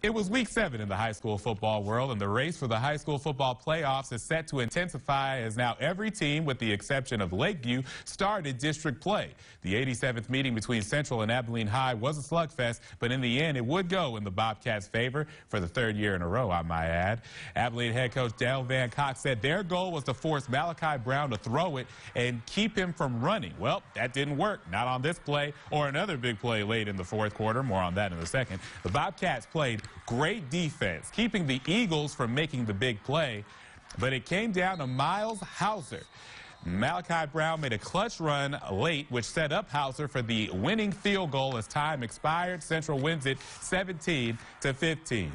It was week 7 in the high school football world, and the race for the high school football playoffs is set to intensify as now every team, with the exception of Lakeview, started district play. The 87th meeting between Central and Abilene High was a slugfest, but in the end, it would go in the Bobcats' favor for the 3rd year in a row, I might add. Abilene head coach Dale Van Cox said their goal was to force Malachi Brown to throw it and keep him from running. Well, that didn't work, not on this play or another big play late in the 4th quarter. More on that in a second. The Bobcats played great defense, keeping the Eagles from making the big play, but it came down to Miles Hauser. Malachi Brown made a clutch run late, which set up Hauser for the winning field goal as time expired. Central wins it 17-15.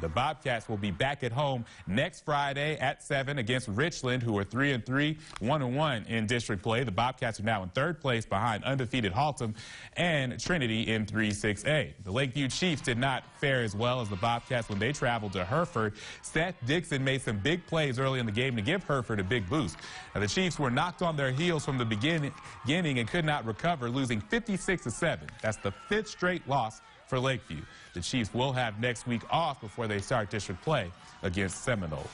The Bobcats will be back at home next Friday at 7 against Richland, who are 3-3, 1-1 in district play. The Bobcats are now in 3rd place behind undefeated Haltom and Trinity in 3-6A. The Lakeview Chiefs did not fare as well as the Bobcats when they traveled to Hereford. Seth Dixon made some big plays early in the game to give Hereford a big boost. Now, the Chiefs were knocked on their heels from the beginning and could not recover, losing 56-7. That's the 5th straight loss for Lakeview. The Chiefs will have next week off before they start district play against Seminole.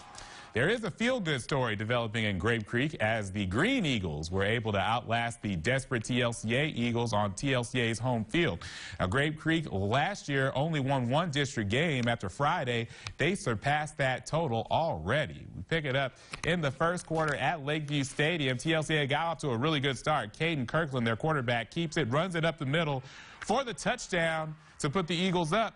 There is a feel-good story developing in Grape Creek as the Green Eagles were able to outlast the desperate TLCA Eagles on TLCA's home field. Now, Grape Creek last year only won 1 district game. After Friday, they surpassed that total already. We pick it up in the 1st quarter at Lakeview Stadium. TLCA got off to a really good start. Caden Kirkland, their quarterback, keeps it, runs it up the middle for the touchdown to put the Eagles up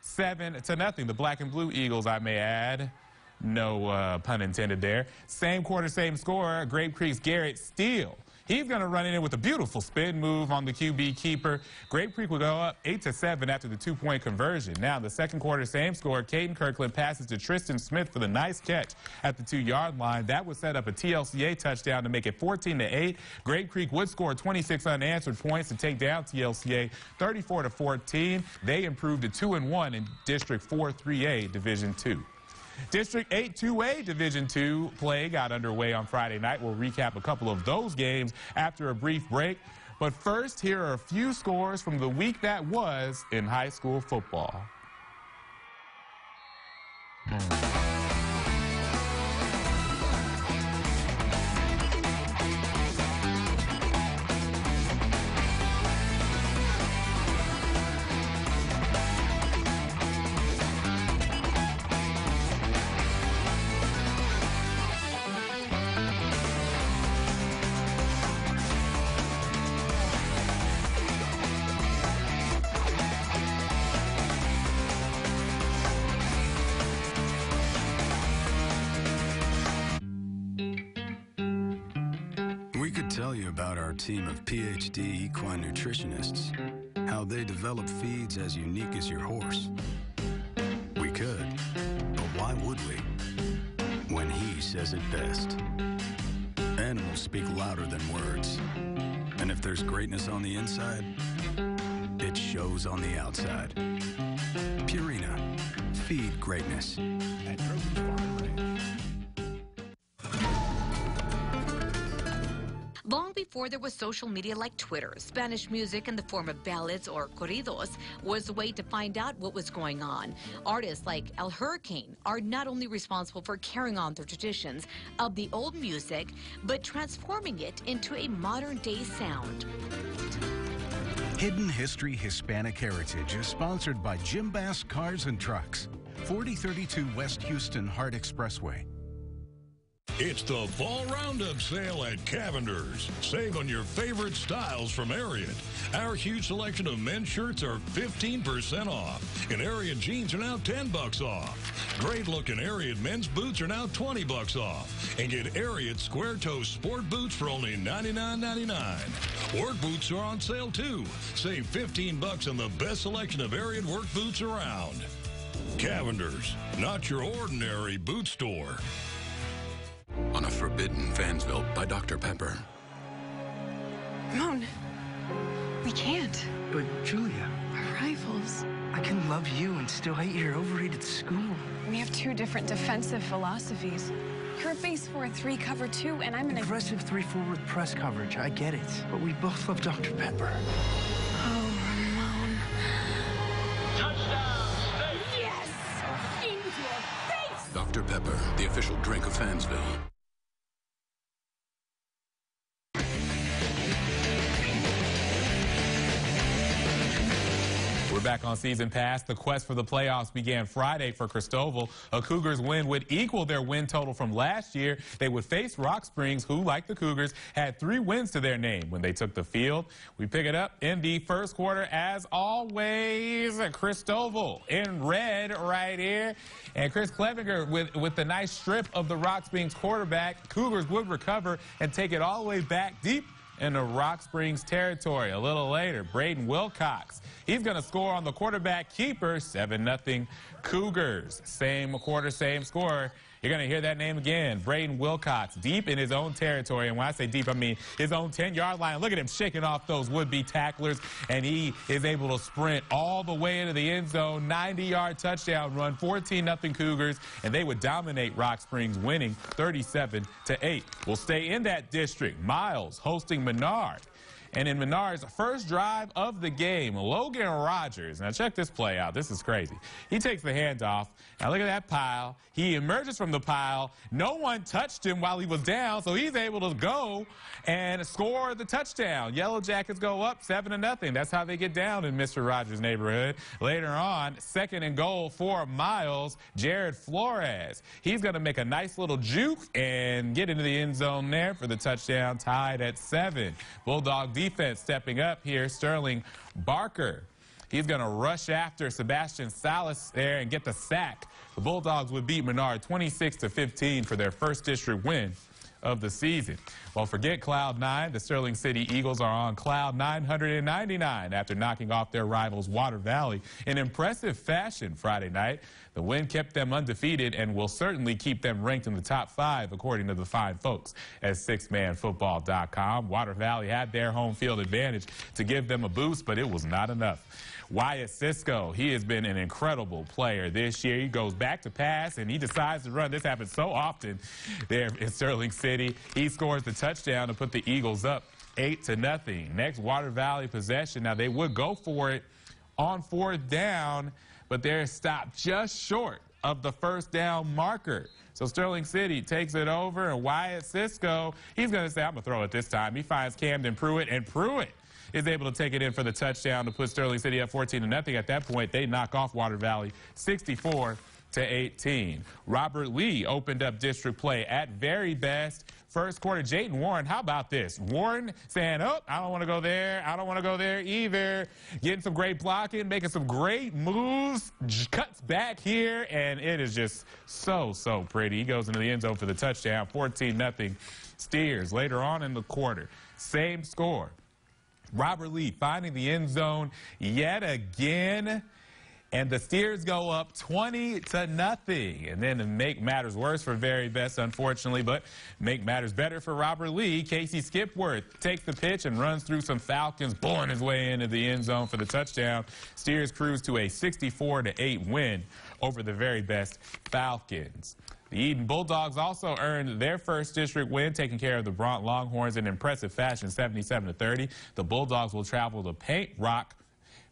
7-0. The black and blue Eagles, I may add. No pun intended there. Same quarter, same score. Grape Creek's Garrett Steele. He's going to run in with a beautiful spin move on the QB keeper. Grape Creek will go up 8-7 after the 2-point conversion. Now, the 2nd quarter, same score. Caden Kirkland passes to Tristan Smith for the nice catch at the 2-yard line. That would set up a TLCA touchdown to make it 14-8. Grape Creek would score 26 unanswered points to take down TLCA 34-14. They improved to 2-1 in District 4-3A Division II. District 8-2A Division II play got underway on Friday night. We'll recap a couple of those games after a brief break. But first, here are a few scores from the week that was in high school football. Tell you about our team of PhD equine nutritionists, how they develop feeds as unique as your horse. We could, but why would we? When he says it best. Animals speak louder than words. And if there's greatness on the inside, it shows on the outside. Purina, feed greatness. At Grover's Farm and Ranch. Long before there was social media like Twitter, Spanish music in the form of ballads or corridos was a way to find out what was going on. Artists like El Hurricane are not only responsible for carrying on the traditions of the old music, but transforming it into a modern-day sound. Hidden History Hispanic Heritage is sponsored by Jim Bass Cars and Trucks, 4032 West Houston Hart Expressway. It's the Fall Roundup sale at Cavender's. Save on your favorite styles from Ariat. Our huge selection of men's shirts are 15% off, and Ariat jeans are now $10 off. Great-looking Ariat men's boots are now $20 off, and get Ariat square-toe sport boots for only $99.99. Work boots are on sale too. Save $15 on the best selection of Ariat work boots around. Cavender's, not your ordinary boot store. On a forbidden Fansville by Dr. Pepper. Ramon, we can't. But Julia, We're rivals. I can love you and still hate your overrated school. We have 2 different defensive philosophies. You're a base 4-3 cover 2, and I'm an aggressive 3-4 with press coverage. I get it, but we both love Dr. Pepper. Oh, Ramon. Touchdown, State! Yes! Dr. Pepper, the official drink of Fansville. We're back on Season Pass. The quest for the playoffs began Friday for Cristobal. A Cougars win would equal their win total from last year. They would face Rock Springs, who, like the Cougars, had 3 wins to their name when they took the field. We pick it up in the first quarter, as always. Cristobal in red right here. And Chris Clevenger with the nice strip of the Rock Springs quarterback. Cougars would recover and take it all the way back deep into Rock Springs territory. A little later, Braden Wilcox. He's going to score on the quarterback keeper, 7-0 Cougars. Same quarter, same score. You're going to hear that name again, Braden Wilcox, deep in his own territory. And when I say deep, I mean his own 10-yard line. Look at him shaking off those would-be tacklers, and he is able to sprint all the way into the end zone. 90-yard touchdown run, 14-0 Cougars, and they would dominate Rock Springs, winning 37-8. We'll stay in that district. Miles hosting Menard. And in Menard's first drive of the game, Logan Rogers, now check this play out. This is crazy. He takes the handoff. Now look at that pile. He emerges from the pile. No one touched him while he was down, so he's able to go and score the touchdown. Yellow Jackets go up 7-0. That's how they get down in Mr. Rogers' neighborhood. Later on, 2nd and goal for Miles, Jared Flores. He's going to make a nice little juke and get into the end zone there for the touchdown, tied at 7. Bulldog defense stepping up here. Sterling Barker. He's going to rush after Sebastian Salas there and get the sack. The Bulldogs would beat Menard 26-15 for their first district win of the season. Well, forget Cloud 9. The Sterling City Eagles are on Cloud 999 after knocking off their rivals Water Valley in impressive fashion Friday night. The win kept them undefeated and will certainly keep them ranked in the top 5, according to the fine folks at sixmanfootball.com. Water Valley had their home field advantage to give them a boost, but it was not enough. Wyatt Cisco, he has been an incredible player this year. He goes back to pass, and he decides to run. This happens so often there in Sterling City. He scores the touchdown to put the Eagles up 8-0. Next Water Valley possession. Now, they would go for it on 4th down, but they're stopped just short of the first down marker. So Sterling City takes it over, and Wyatt Cisco, he's going to say, I'm going to throw it this time. He finds Camden Pruitt, and Pruitt is able to take it in for the touchdown to put Sterling City up 14-0. At that point, they knock off Water Valley 64-18. Robert Lee opened up district play at very best. First quarter, Jayden Warren, how about this? Warren saying, oh, I don't want to go there. I don't want to go there either. Getting some great blocking, making some great moves, cuts back here, and it is just so pretty. He goes into the end zone for the touchdown, 14-0 Steers. Later on in the quarter, same score. Robert Lee finding the end zone yet again, and the Steers go up 20-0. And then to make matters worse for very best, unfortunately, but make matters better for Robert Lee, Casey Skipworth takes the pitch and runs through some Falcons, pulling his way into the end zone for the touchdown. Steers cruise to a 64-8 win over the very best Falcons. The Eden Bulldogs also earned their first district win, taking care of the Bront Longhorns in impressive fashion, 77-30. The Bulldogs will travel to Paint Rock.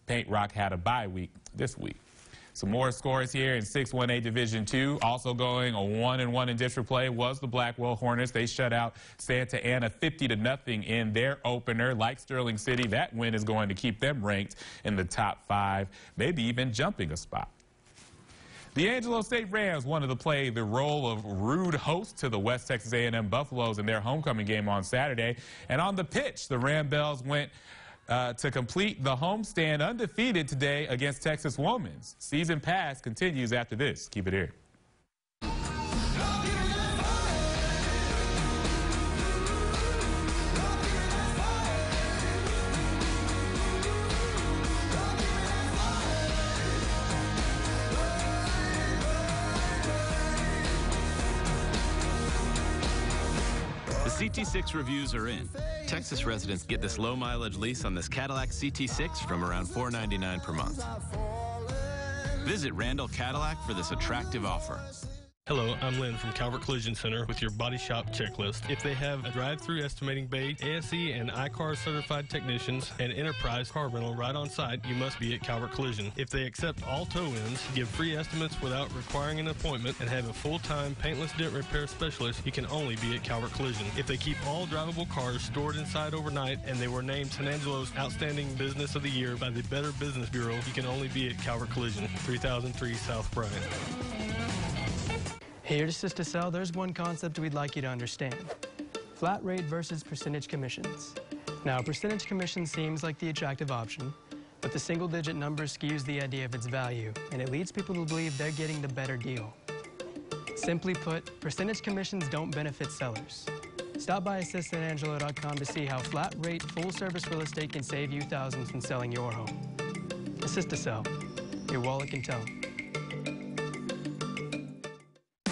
Paint Rock had a bye week this week. Some more scores here in 6-1A Division II. Also going a 1-1 in district play was the Blackwell Hornets. They shut out Santa Ana 50-0 in their opener. Like Sterling City, that win is going to keep them ranked in the top 5, maybe even jumping a spot. The Angelo State Rams wanted to play the role of rude host to the West Texas A&M Buffaloes in their homecoming game on Saturday. And on the pitch, the Ram Bells went to complete the homestand undefeated today against Texas Women's. Season Pass continues after this. Keep it here. CT6 reviews are in. Texas residents get this low-mileage lease on this Cadillac CT6 from around $499 per month. Visit Randall Cadillac for this attractive offer. Hello, I'm Lynn from Calvert Collision Center with your body shop checklist. If they have a drive-through estimating bay, ASE and ICAR certified technicians, and enterprise car rental right on site, you must be at Calvert Collision. If they accept all tow-ins, give free estimates without requiring an appointment, and have a full-time paintless dent repair specialist, you can only be at Calvert Collision. If they keep all drivable cars stored inside overnight and they were named San Angelo's Outstanding Business of the Year by the Better Business Bureau, you can only be at Calvert Collision, 3003 South Bryant. Here to Sister Cell, there's one concept we'd like you to understand. Flat rate versus percentage commissions. Now, percentage commission seems like the attractive option, but the single-digit number skews the idea of its value, and it leads people to believe they're getting the better deal. Simply put, percentage commissions don't benefit sellers. Stop by AssistSanAngelo.com to see how flat rate, full-service real estate can save you thousands when selling your home. Assist to Sell. Your wallet can tell.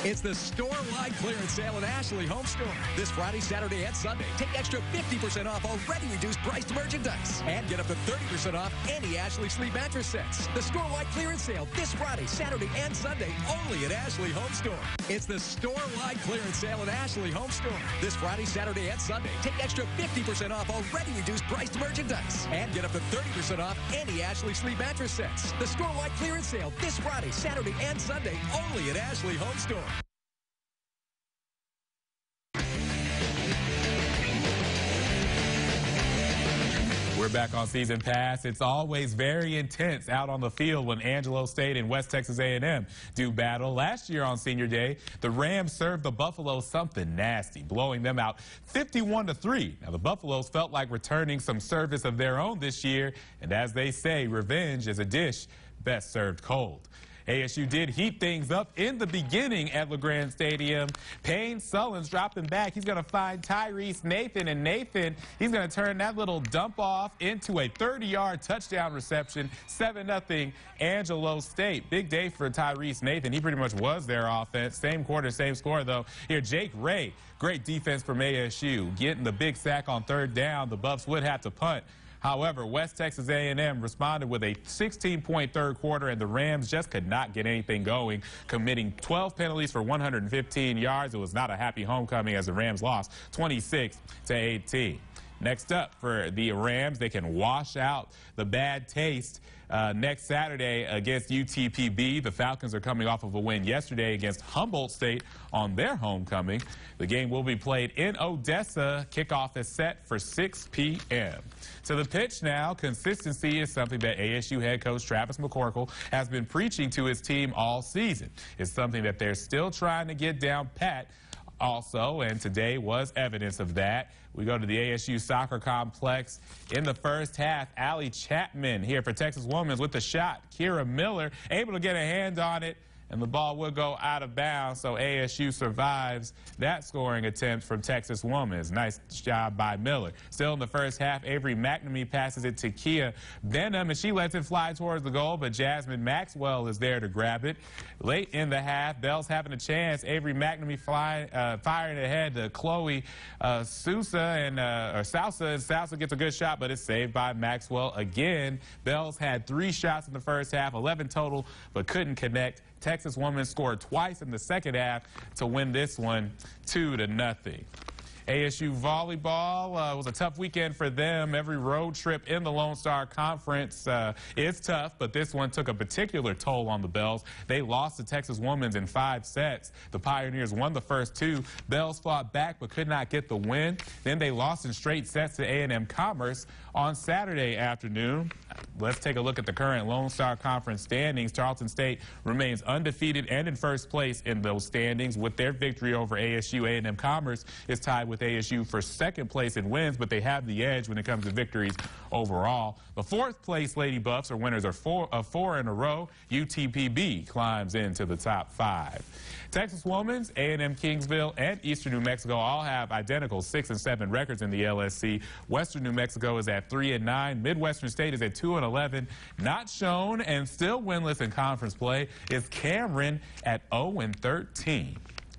It's the store-wide clearance sale at Ashley Home Store. This Friday, Saturday, and Sunday, take extra 50% off already reduced priced merchandise. And get up to 30% off any Ashley sleep mattress sets. The store-wide clearance sale this Friday, Saturday, and Sunday only at Ashley Home Store. It's the store-wide clearance sale at Ashley Home Store. This Friday, Saturday, and Sunday, take extra 50% off already reduced priced merchandise. And get up to 30% off any Ashley sleep mattress sets. The store-wide clearance sale this Friday, Saturday, and Sunday only at Ashley Home Store. We're back on Season Pass. It's always very intense out on the field when Angelo State and West Texas A&M do battle. Last year on Senior Day, the Rams served the Buffaloes something nasty, blowing them out 51-3. Now, the Buffaloes felt like returning some service of their own this year, and as they say, revenge is a dish best served cold. ASU did heat things up in the beginning at LeGrand Stadium. Payne Sullins dropping back. He's going to find Tyrese Nathan, and Nathan, he's going to turn that little dump off into a 30-yard touchdown reception, 7-0 Angelo State. Big day for Tyrese Nathan. He pretty much was their offense. Same quarter, same score, though. Here, Jake Ray, great defense from ASU. Getting the big sack on third down. The Buffs would have to punt. However, West Texas A&M responded with a 16-point third quarter, and the Rams just could not get anything going, committing 12 penalties for 115 yards. It was not a happy homecoming as the Rams lost 26-18. Next up for the Rams, they can wash out the bad taste next Saturday against UTPB. The Falcons are coming off of a win yesterday against Humboldt State on their homecoming. The game will be played in Odessa. Kickoff is set for 6 p.m. To the pitch now. Consistency is something that ASU head coach Travis McCorkle has been preaching to his team all season. It's something that they're still trying to get down pat also, and today was evidence of that. We go to the ASU soccer complex. In the first half, Allie Chapman here for Texas Women's with the shot. Kira Miller able to get a hand on it, and the ball will go out of bounds, so ASU survives that scoring attempt from Texas Women's. Nice job by Miller. Still in the first half, Avery McNamee passes it to Kia Benham, and she lets it fly towards the goal, but Jasmine Maxwell is there to grab it. Late in the half, Bell's having a chance. Avery McNamee firing ahead to Chloe Sousa, and Sousa gets a good shot, but it's saved by Maxwell again. Bell's had 3 shots in the first half, 11 total, but couldn't connect. Texas Women scored twice in the second half to win this one 2-0. ASU volleyball was a tough weekend for them. Every road trip in the Lone Star Conference is tough, but this one took a particular toll on the Bells. They lost to Texas Women's in 5 sets. The Pioneers won the first 2. Bells fought back but could not get the win. Then they lost in straight sets to A&M Commerce on Saturday afternoon. Let's take a look at the current Lone Star Conference standings. Tarleton State remains undefeated and in first place in those standings with their victory over ASU. A&M Commerce is tied with ASU for second place in wins, but they have the edge when it comes to victories overall. The 4th place Lady Buffs are winners of 4 in a row. UTPB climbs into the top 5. Texas Women's, A&M Kingsville, and Eastern New Mexico all have identical 6 and 7 records in the LSC. Western New Mexico is at 3 and 9. Midwestern State is at 2 and 11. Not shown and still winless in conference play is Cameron at 0 and 13.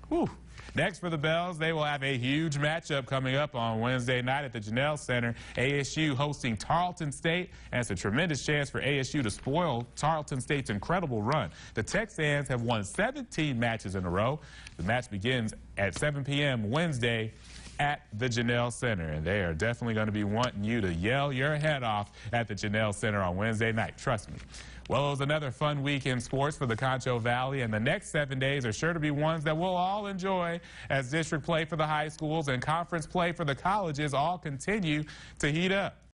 Whew. Next for the Bells, they will have a huge matchup coming up on Wednesday night at the Janelle Center. ASU hosting Tarleton State, and it's a tremendous chance for ASU to spoil Tarleton State's incredible run. The Texans have won 17 matches in a row. The match begins at 7 p.m. Wednesday at the Janelle Center, and they are definitely going to be wanting you to yell your head off at the Janelle Center on Wednesday night. Trust me. Well, it was another fun week in sports for the Concho Valley, and the next 7 days are sure to be ones that we'll all enjoy as district play for the high schools and conference play for the colleges all continue to heat up.